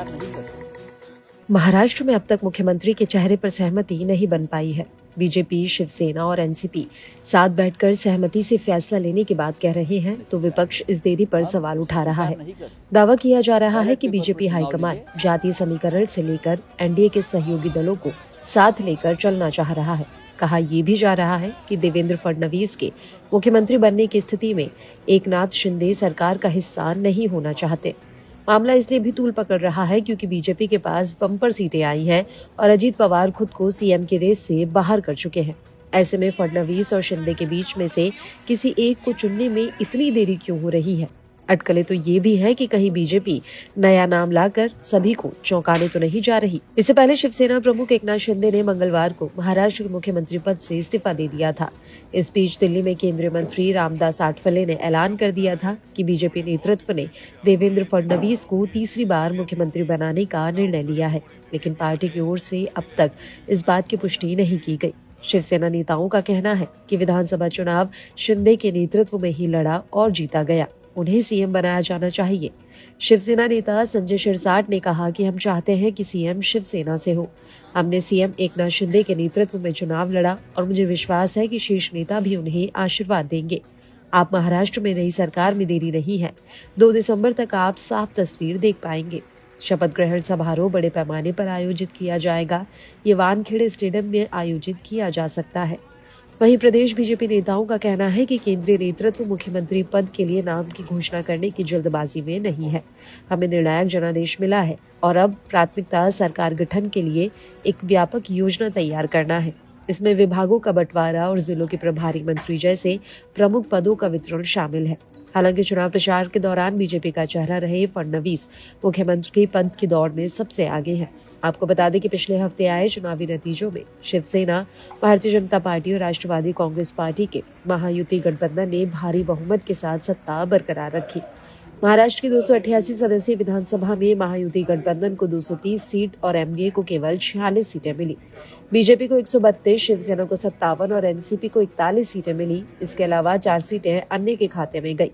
तैयार नहीं कर सकते। महाराष्ट्र में अब तक मुख्यमंत्री के चेहरे पर सहमति नहीं बन पाई है। बीजेपी, शिवसेना और एनसीपी साथ बैठकर सहमति से फैसला लेने की बात कह रहे हैं तो विपक्ष इस देरी पर सवाल उठा रहा है। दावा किया जा रहा है कि बीजेपी हाईकमान जातीय समीकरण से लेकर एनडीए के सहयोगी दलों को साथ लेकर चलना चाह रहा है। कहा यह भी जा रहा है कि देवेंद्र फडणवीस के मुख्यमंत्री बनने की स्थिति में एकनाथ शिंदे सरकार का हिस्सा नहीं होना चाहते। मामला इसलिए भी तूल पकड़ रहा है क्योंकि बीजेपी के पास बम्पर सीटें आई हैं और अजीत पवार खुद को सीएम की रेस से बाहर कर चुके हैं। ऐसे में फडणवीस और शिंदे के बीच में से किसी एक को चुनने में इतनी देरी क्यों हो रही है? अटकलें तो ये भी है कि कहीं बीजेपी नया नाम लाकर सभी को चौंकाने तो नहीं जा रही। इससे पहले शिवसेना प्रमुख एकनाथ शिंदे ने मंगलवार को महाराष्ट्र के मुख्यमंत्री पद से इस्तीफा दे दिया था। इस बीच दिल्ली में केंद्रीय मंत्री रामदास आठवले ने ऐलान कर दिया था कि बीजेपी नेतृत्व ने देवेंद्र फडणवीस को तीसरी बार मुख्यमंत्री बनाने का निर्णय लिया है, लेकिन पार्टी की ओर से अब तक इस बात की पुष्टि नहीं की गई। शिवसेना नेताओं का कहना है कि विधानसभा चुनाव शिंदे के नेतृत्व में ही लड़ा और जीता गया, उन्हें सीएम बनाया जाना चाहिए। शिवसेना नेता संजय शिरसाट ने कहा कि हम चाहते हैं कि सीएम शिवसेना से हो। हमने सीएम एकनाथ शिंदे के नेतृत्व में चुनाव लड़ा और मुझे विश्वास है कि शीर्ष नेता भी उन्हें आशीर्वाद देंगे। आप महाराष्ट्र में नई सरकार में देरी नहीं है। 2 दिसंबर तक आप साफ तस्वीर देख पाएंगे। शपथ ग्रहण समारोह बड़े पैमाने पर आयोजित किया जाएगा। ये वानखेड़े स्टेडियम में आयोजित किया जा सकता है। वहीं प्रदेश बीजेपी नेताओं का कहना है कि केंद्रीय नेतृत्व मुख्यमंत्री पद के लिए नाम की घोषणा करने की जल्दबाजी में नहीं है। हमें निर्णायक जनादेश मिला है और अब प्राथमिकता सरकार गठन के लिए एक व्यापक योजना तैयार करना है। इसमें विभागों का बंटवारा और जिलों के प्रभारी मंत्री जैसे प्रमुख पदों का वितरण शामिल है। हालांकि चुनाव प्रचार के दौरान बीजेपी का चेहरा रहे फडणवीस मुख्यमंत्री पद की दौड़ में सबसे आगे है। आपको बता दें कि पिछले हफ्ते आए चुनावी नतीजों में शिवसेना, भारतीय जनता पार्टी और राष्ट्रवादी कांग्रेस पार्टी के महायुति गठबंधन ने भारी बहुमत के साथ सत्ता बरकरार रखी। महाराष्ट्र की 288 सदस्यीय विधानसभा में महायुति गठबंधन को 230 सीट और एमडीए को केवल 46 सीटें मिली। बीजेपी को 132, शिवसेना को 57 और एनसीपी को 41 सीटें मिली। इसके अलावा 4 सीटें अन्य के खाते में गई।